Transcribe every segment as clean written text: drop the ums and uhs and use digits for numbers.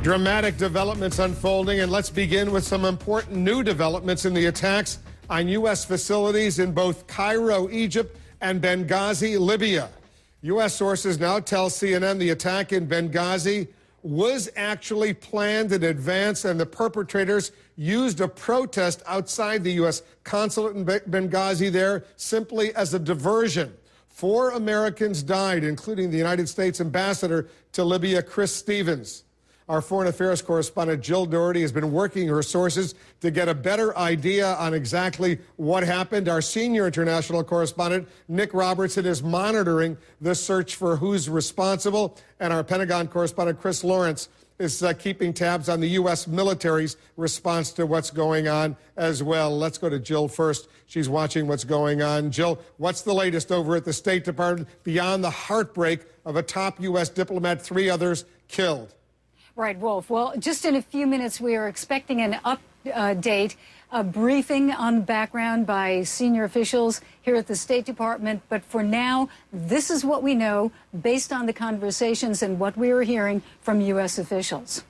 Dramatic developments unfolding, and let's begin with some important new developments in the attacks on U.S. facilities in both Cairo, Egypt, and Benghazi, Libya. U.S. sources now tell CNN the attack in Benghazi was actually planned in advance, and the perpetrators used a protest outside the U.S. consulate in Benghazi there simply as a diversion. 4 Americans died, including the United States ambassador to Libya, Chris Stevens. Our foreign affairs correspondent Jill Doherty has been working her sources to get a better idea on exactly what happened. Our senior international correspondent Nick Robertson is monitoring the search for who's responsible, and our Pentagon correspondent Chris Lawrence is keeping tabs on the U.S. military's response to what's going on as well. Let's go to Jill first. She's watching what's going on. Jill, what's the latest over at the State Department beyond the heartbreak of a top U.S. diplomat, 3 others killed? Right, Wolf. Well, just in a few minutes, we are expecting an update, a briefing on the background by senior officials here at the State Department. But for now, this is what we know based on the conversations and what we are hearing from U.S. officials.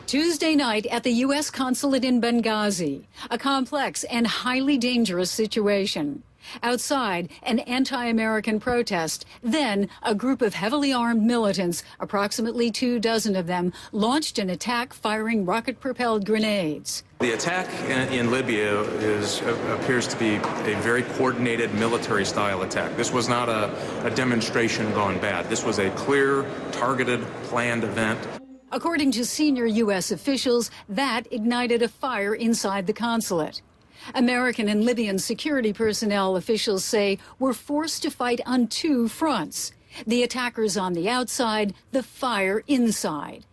Tuesday night at the U.S. consulate in Benghazi, a complex and highly dangerous situation. Outside, an anti-American protest. Then, a group of heavily armed militants, approximately 24 of them, launched an attack firing rocket-propelled grenades. The attack in Libya appears to be a very coordinated military-style attack. This was not a demonstration gone bad. This was a clear, targeted, planned event. According to senior U.S. officials, that ignited a fire inside the consulate. American and Libyan security personnel, officials say, were forced to fight on 2 fronts. The attackers on the outside, the fire inside.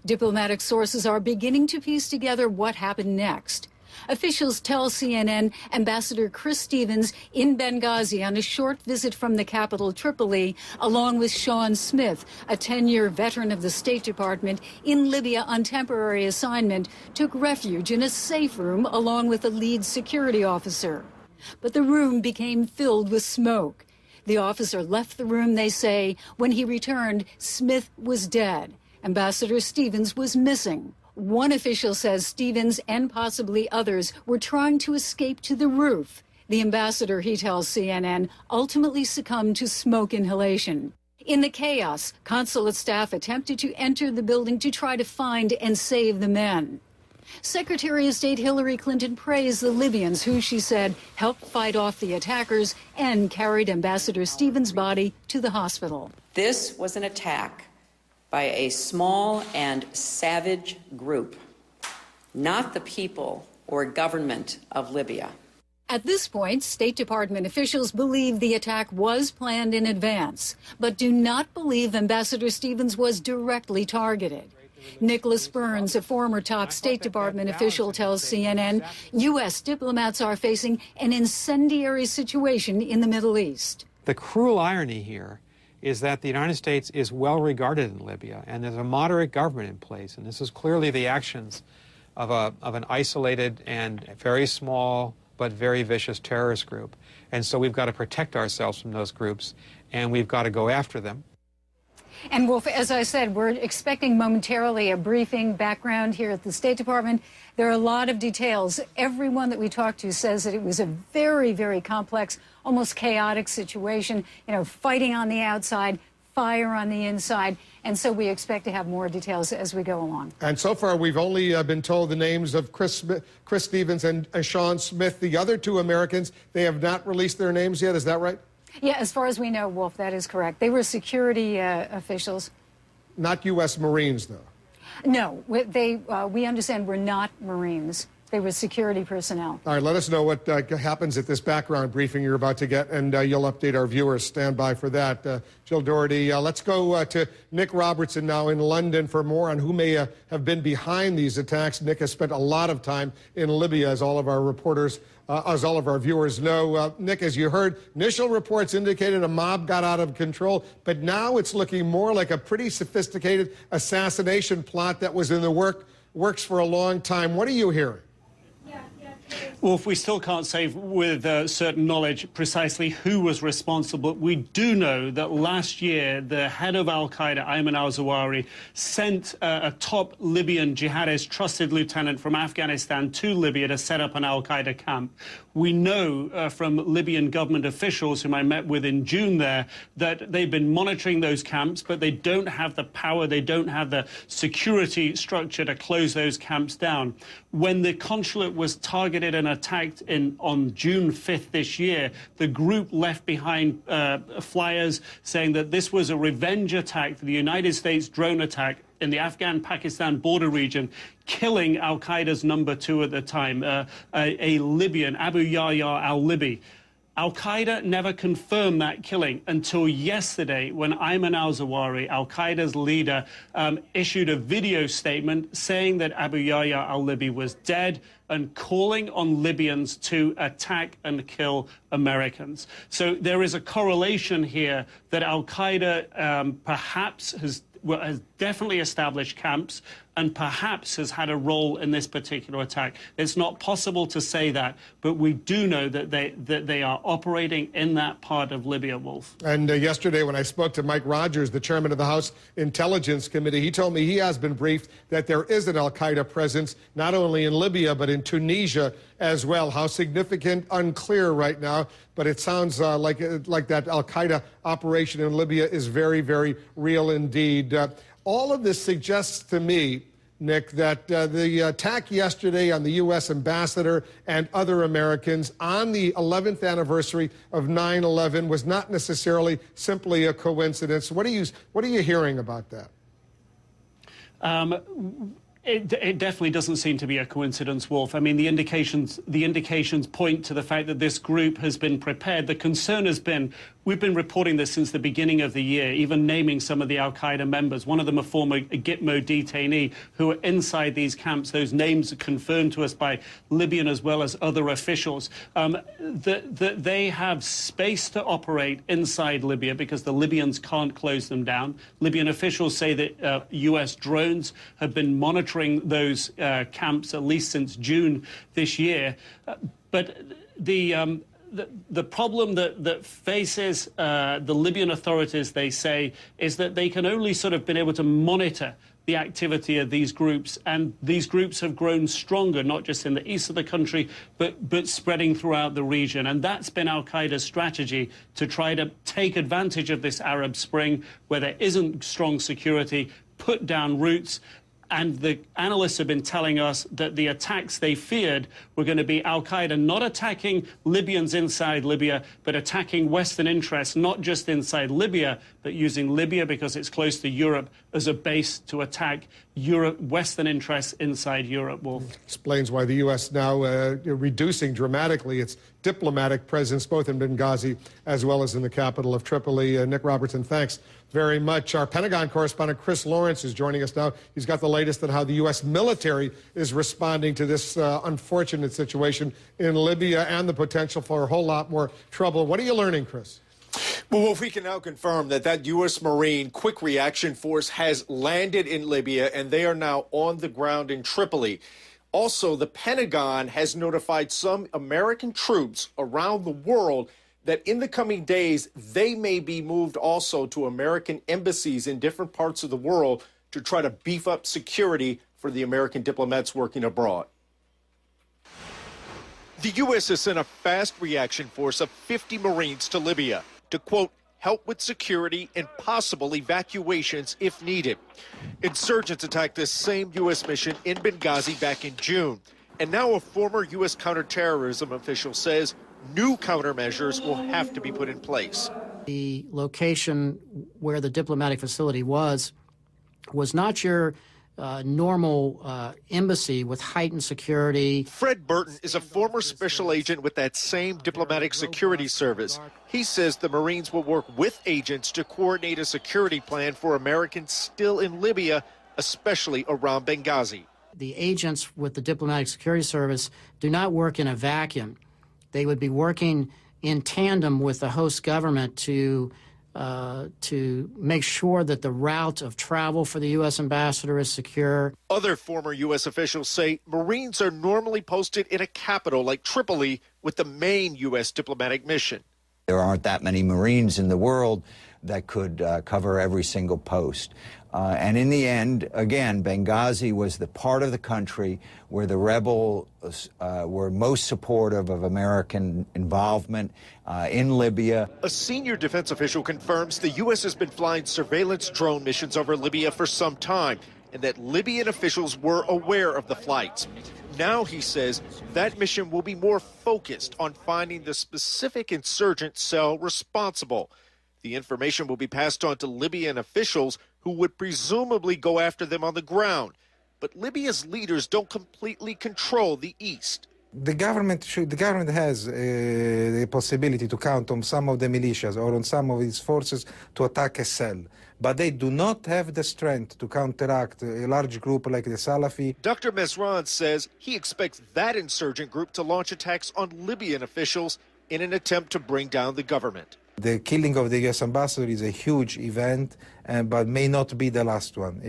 Diplomatic sources are beginning to piece together what happened next. Officials tell CNN Ambassador Chris Stevens in Benghazi on a short visit from the capital, Tripoli, along with Sean Smith, a 10-year veteran of the State Department in Libya on temporary assignment, took refuge in a safe room along with a lead security officer. But the room became filled with smoke. The officer left the room, they say. When he returned, Smith was dead. Ambassador Stevens was missing. One official says Stevens and possibly others were trying to escape to the roof. The ambassador, he tells CNN, ultimately succumbed to smoke inhalation. In the chaos, consulate staff attempted to enter the building to try to find and save the men. Secretary of State Hillary Clinton praised the Libyans who, she said, helped fight off the attackers and carried Ambassador Stevens' body to the hospital. This was an attack by a small and savage group, not the people or government of Libya. At this point, State Department officials believe the attack was planned in advance, but do not believe Ambassador Stevens was directly targeted. Nicholas Burns, a former top State Department official, tells CNN U.S. diplomats are facing an incendiary situation in the Middle East. The cruel irony here is that the United States is well regarded in Libya, and there's a moderate government in place, and this is clearly the actions of an isolated and very small but very vicious terrorist group. And so we've got to protect ourselves from those groups, and we've got to go after them. And Wolf, as I said, we're expecting momentarily a briefing background here at the State Department. There are a lot of details. Everyone that we talked to says that it was a very, very complex, almost chaotic situation, fighting on the outside, fire on the inside. And so we expect to have more details as we go along. And so far, we've only been told the names of Chris Stevens and Sean Smith. The other 2 Americans, they have not released their names yet. Is that right? Yeah, as far as we know, Wolf, that is correct. They were security officials. Not U.S. Marines, though? No, we understand were not Marines. They were security personnel. All right, let us know what happens at this background briefing you're about to get, and you'll update our viewers. Stand by for that. Jill Doherty, let's go to Nick Robertson now in London for more on who may have been behind these attacks. Nick has spent a lot of time in Libya, as all of our reporters, as all of our viewers know. Nick, as you heard, initial reports indicated a mob got out of control, but now it's looking more like a pretty sophisticated assassination plot that was in the works for a long time. What are you hearing? Well, we still can't say with certain knowledge precisely who was responsible. We do know that last year the head of al-Qaeda, Ayman al-Zawahiri, sent a top Libyan jihadist trusted lieutenant from Afghanistan to Libya to set up an al-Qaeda camp. We know from Libyan government officials whom I met with in June there that they've been monitoring those camps, but they don't have the power, they don't have the security structure to close those camps down. When the consulate was targeted and attacked on June 5th this year, the group left behind flyers saying that this was a revenge attack, the United States drone attack in the Afghan-Pakistan border region, killing al-Qaeda's number 2 at the time, a Libyan, Abu Yahya al-Libi. Al-Qaeda never confirmed that killing until yesterday when Ayman al-Zawahiri, al-Qaeda's leader, issued a video statement saying that Abu Yahya al-Libi was dead and calling on Libyans to attack and kill Americans. So there is a correlation here that al-Qaeda perhaps has definitely established camps and perhaps has had a role in this particular attack. It's not possible to say that, but we do know that they are operating in that part of Libya, Wolf. And yesterday when I spoke to Mike Rogers, the chairman of the House Intelligence Committee, he told me he has been briefed that there is an al-Qaeda presence not only in Libya but in Tunisia as well. How significant, unclear right now, but it sounds like that al-Qaeda operation in Libya is very, very real indeed. All of this suggests to me, Nick, that the attack yesterday on the U.S. ambassador and other Americans on the 11th anniversary of 9/11 was not necessarily simply a coincidence. What are you hearing about that? It definitely doesn't seem to be a coincidence, Wolf. I mean, the indications point to the fact that this group has been prepared. The concern has been, we've been reporting this since the beginning of the year, even naming some of the al-Qaeda members. One of them a former Gitmo detainee who are inside these camps. Those names are confirmed to us by Libyan as well as other officials. They have space to operate inside Libya because the Libyans can't close them down. Libyan officials say that U.S. drones have been monitoring those camps at least since June this year. But the problem that faces the Libyan authorities, they say, is that they can only sort of been able to monitor the activity of these groups, and these groups have grown stronger, not just in the east of the country, but spreading throughout the region. And that's been al-Qaeda's strategy, to try to take advantage of this Arab Spring where there isn't strong security, put down roots. And the analysts have been telling us that the attacks they feared were going to be al-Qaeda not attacking Libyans inside Libya, but attacking Western interests, not just inside Libya, but using Libya, because it's close to Europe, as a base to attack Western interests inside Europe, Wolf. Explains why the U.S. now reducing dramatically its diplomatic presence, both in Benghazi as well as in the capital of Tripoli. Nick Robertson, thanks very much. Our Pentagon correspondent Chris Lawrence is joining us now. He's got the latest on how the U.S. military is responding to this unfortunate situation in Libya and the potential for a whole lot more trouble. What are you learning, Chris? Well, we can now confirm that U.S. Marine Quick Reaction Force has landed in Libya, and they are now on the ground in Tripoli. Also, the Pentagon has notified some American troops around the world that in the coming days, they may be moved also to American embassies in different parts of the world to try to beef up security for the American diplomats working abroad. The U.S. has sent a fast reaction force of 50 Marines to Libya to, quote, help with security and possible evacuations if needed. Insurgents attacked this same U.S. mission in Benghazi back in June. And now a former U.S. counterterrorism official says new countermeasures will have to be put in place. The location where the diplomatic facility was not your normal embassy with heightened security. Fred Burton is a former special agent with that same diplomatic security service. He says the Marines will work with agents to coordinate a security plan for Americans still in Libya, especially around Benghazi. The agents with the diplomatic security service do not work in a vacuum. They would be working in tandem with the host government to to make sure that the route of travel for the U.S. ambassador is secure. Other former U.S. officials say Marines are normally posted in a capital like Tripoli with the main U.S. diplomatic mission. There aren't that many Marines in the world that could cover every single post. And in the end, again, Benghazi was the part of the country where the rebels were most supportive of American involvement in Libya. A senior defense official confirms the U.S. has been flying surveillance drone missions over Libya for some time, and that Libyan officials were aware of the flights. Now, he says, that mission will be more focused on finding the specific insurgent cell responsible. The information will be passed on to Libyan officials who would presumably go after them on the ground. But Libya's leaders don't completely control the east. The government has the possibility to count on some of the militias or on some of its forces to attack a cell, but they do not have the strength to counteract a large group like the Salafi. Dr. Mesran says he expects that insurgent group to launch attacks on Libyan officials in an attempt to bring down the government. The killing of the U.S. ambassador is a huge event, but may not be the last one.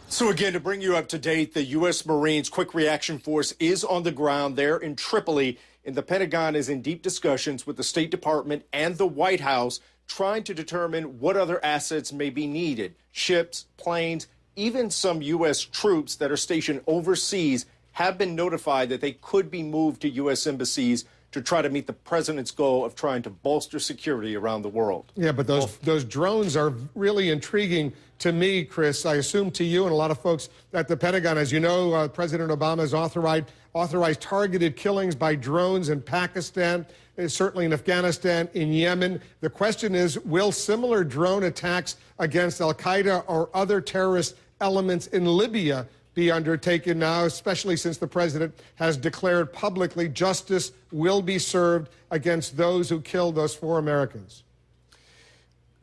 So again, to bring you up to date, the U.S. Marines Quick Reaction Force is on the ground there in Tripoli, and the Pentagon is in deep discussions with the State Department and the White House, trying to determine what other assets may be needed. Ships, planes, even some U.S. troops that are stationed overseas have been notified that they could be moved to U.S. embassies to try to meet the president's goal of trying to bolster security around the world. Yeah, but those drones are really intriguing to me, Chris. I assume to you and a lot of folks at the Pentagon. As you know, President Obama has authorized targeted killings by drones in Pakistan, certainly in Afghanistan, in Yemen. The question is, will similar drone attacks against al-Qaeda or other terrorist elements in Libya be undertaken now, especially since the president has declared publicly justice will be served against those who killed those 4 Americans?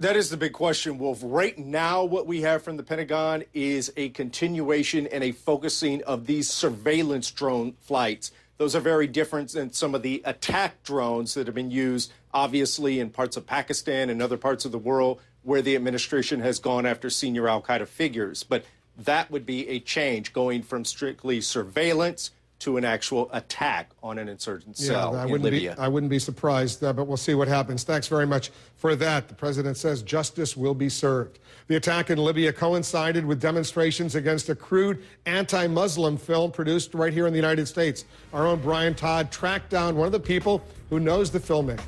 That is the big question, Wolf. Right now, what we have from the Pentagon is a continuation and a focusing of these surveillance drone flights. Those are very different than some of the attack drones that have been used, obviously, in parts of Pakistan and other parts of the world where the administration has gone after senior al-Qaeda figures. But that would be a change, going from strictly surveillance to an actual attack on an insurgent cell in Libya. I wouldn't be surprised, but we'll see what happens. Thanks very much for that. The president says justice will be served. The attack in Libya coincided with demonstrations against a crude anti-Muslim film produced right here in the United States. Our own Brian Todd tracked down one of the people who knows the filmmaker.